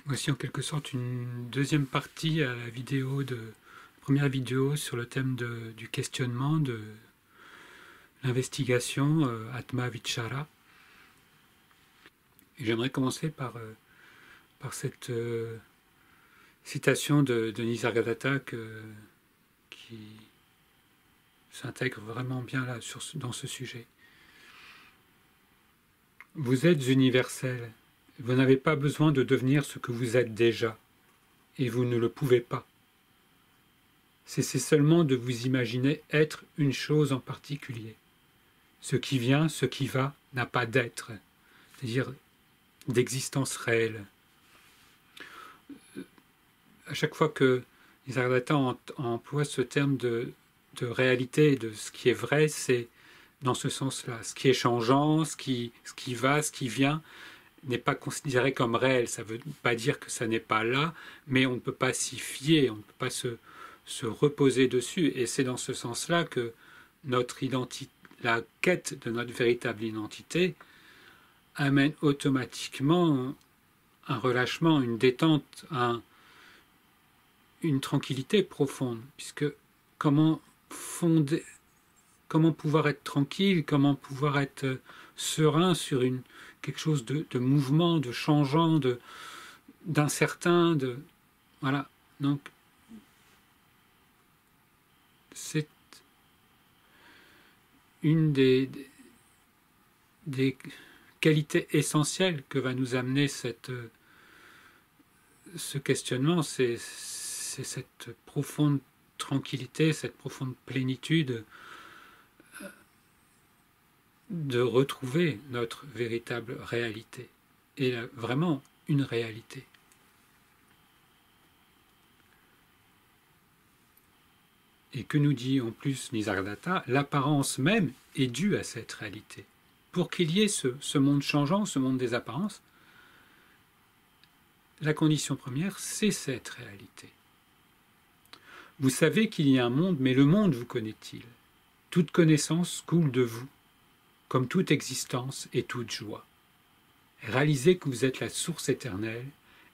Voici en quelque sorte une deuxième partie à la première vidéo sur le thème du questionnement, de l'investigation, Atma Vichara. Et j'aimerais commencer par cette citation de Nisargadatta qui s'intègre vraiment bien là, dans ce sujet. Vous êtes universel. Vous n'avez pas besoin de devenir ce que vous êtes déjà, et vous ne le pouvez pas. Cessez seulement de vous imaginer être une chose en particulier. Ce qui vient, ce qui va, n'a pas d'être, c'est-à-dire d'existence réelle. À chaque fois que Nisargadatta emploie ce terme de réalité, de ce qui est vrai, c'est dans ce sens-là. Ce qui est changeant, ce qui va, ce qui vient, n'est pas considéré comme réel. Ça ne veut pas dire que ça n'est pas là, mais on ne peut pas s'y fier, on ne peut pas se reposer dessus. Et c'est dans ce sens-là que notre identité, la quête de notre véritable identité, amène automatiquement un relâchement, une détente, une tranquillité profonde. Puisque comment pouvoir être tranquille, comment pouvoir être serein sur quelque chose de mouvement, de changeant, d'incertain, voilà. Donc c'est une des qualités essentielles que va nous amener ce questionnement, c'est cette profonde tranquillité, cette profonde plénitude de retrouver notre véritable réalité, et vraiment une réalité. Et que nous dit en plus Nisargadatta, l'apparence même est due à cette réalité. Pour qu'il y ait ce monde changeant, ce monde des apparences, la condition première, c'est cette réalité. Vous savez qu'il y a un monde, mais le monde vous connaît-il? Toute connaissance coule de vous, comme toute existence et toute joie. Réalisez que vous êtes la source éternelle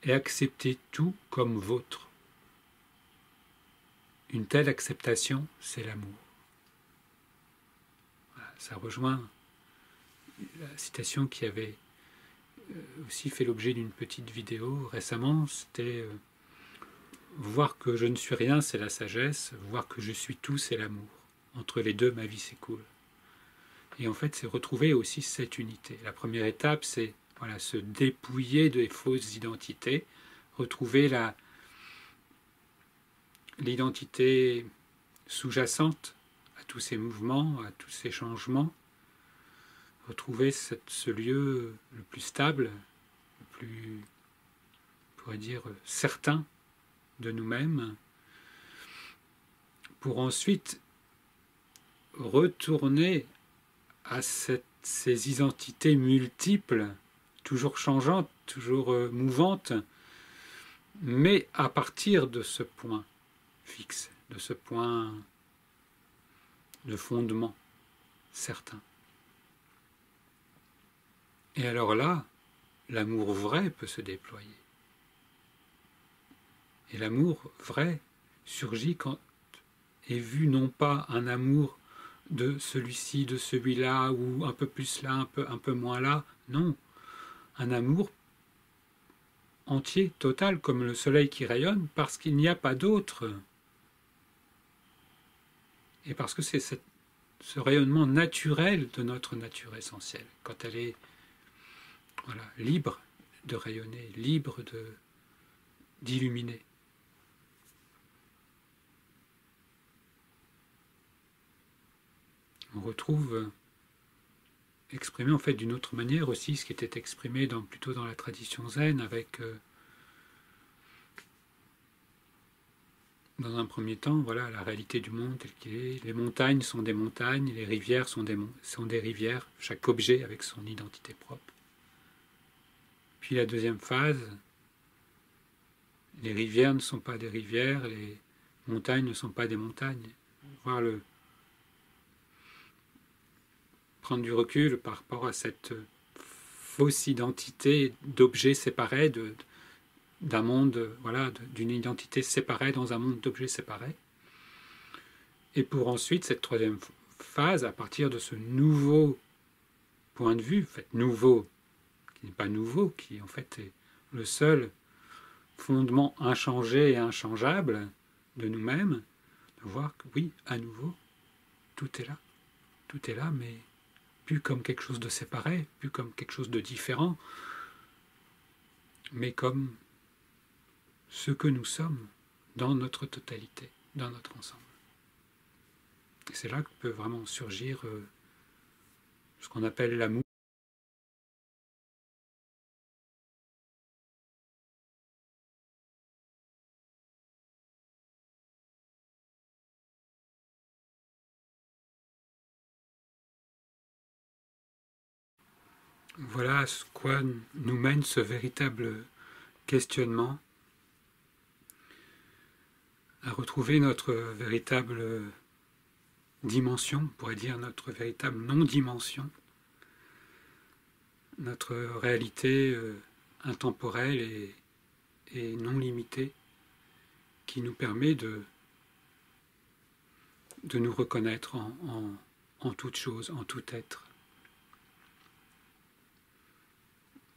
et acceptez tout comme vôtre. Une telle acceptation, c'est l'amour. Voilà, ça rejoint la citation qui avait aussi fait l'objet d'une petite vidéo récemment. C'était voir que je ne suis rien, c'est la sagesse. Voir que je suis tout, c'est l'amour. Entre les deux, ma vie s'écoule. Et en fait, c'est retrouver aussi cette unité. La première étape, c'est se dépouiller des fausses identités, retrouver l'identité sous-jacente à tous ces mouvements, à tous ces changements, retrouver ce lieu le plus stable, le plus, on pourrait dire, certain de nous-mêmes, pour ensuite retourner à ces identités multiples, toujours changeantes, toujours mouvantes, mais à partir de ce point fixe, de ce point de fondement certain. Et alors là, l'amour vrai peut se déployer. Et l'amour vrai surgit quand est vu non pas un amour de celui-ci, de celui-là, ou un peu plus là, un peu moins là, non. Un amour entier, total, comme le soleil qui rayonne, parce qu'il n'y a pas d'autre. Et parce que c'est ce rayonnement naturel de notre nature essentielle, quand elle est libre de rayonner, libre d'illuminer. On retrouve exprimé en fait d'une autre manière aussi ce qui était exprimé plutôt dans la tradition zen, avec dans un premier temps la réalité du monde tel qu'il est. Les montagnes sont des montagnes, les rivières sont des rivières, chaque objet avec son identité propre. Puis la deuxième phase, les rivières ne sont pas des rivières, les montagnes ne sont pas des montagnes. Prendre du recul par rapport à cette fausse identité d'objets séparés, d'un monde, voilà, d'une identité séparée dans un monde d'objets séparés. Et pour ensuite, cette troisième phase, à partir de ce nouveau point de vue, en fait nouveau, qui n'est pas nouveau, qui en fait est le seul fondement inchangé et inchangeable de nous-mêmes, de voir que oui, à nouveau, tout est là, mais plus comme quelque chose de séparé, plus comme quelque chose de différent, mais comme ce que nous sommes dans notre totalité, dans notre ensemble. Et c'est là que peut vraiment surgir ce qu'on appelle l'amour. Voilà à ce quoi nous mène ce véritable questionnement, à retrouver notre véritable dimension, on pourrait dire notre véritable non-dimension, notre réalité intemporelle et non limitée, qui nous permet de nous reconnaître en toute chose, en tout être.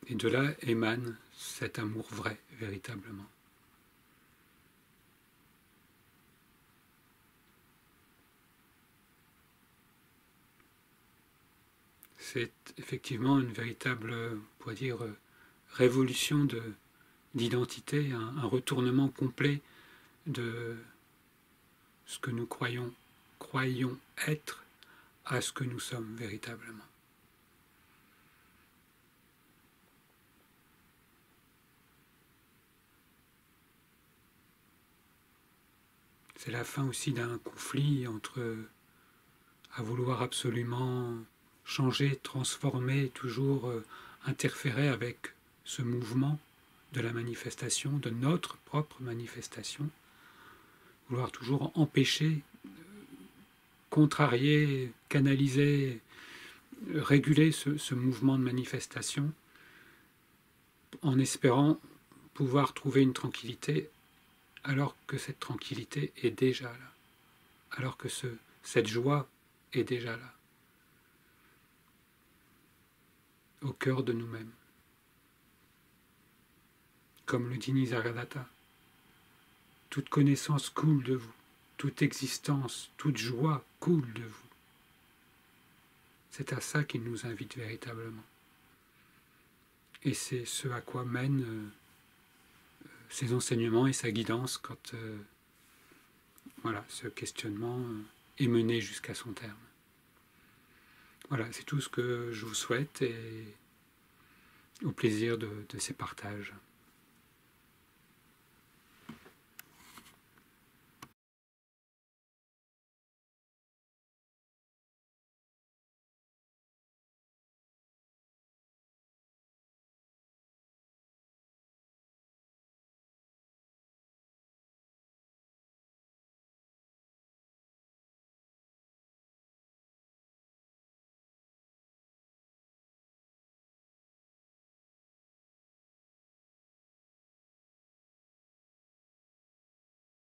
Et de là émane cet amour vrai, véritablement. C'est effectivement une véritable, on pourrait dire, révolution d'identité, un retournement complet de ce que nous croyons être à ce que nous sommes véritablement. C'est la fin aussi d'un conflit entre à vouloir absolument changer, transformer, toujours interférer avec ce mouvement de la manifestation, de notre propre manifestation, vouloir toujours empêcher, contrarier, canaliser, réguler ce mouvement de manifestation, en espérant pouvoir trouver une tranquillité, alors que cette tranquillité est déjà là, alors que cette joie est déjà là, au cœur de nous-mêmes. Comme le dit Nisargadatta, toute connaissance coule de vous, toute existence, toute joie coule de vous. C'est à ça qu'il nous invite véritablement. Et c'est ce à quoi mènent ses enseignements et sa guidance quand voilà, ce questionnement est mené jusqu'à son terme. Voilà, c'est tout ce que je vous souhaite et au plaisir de ces partages.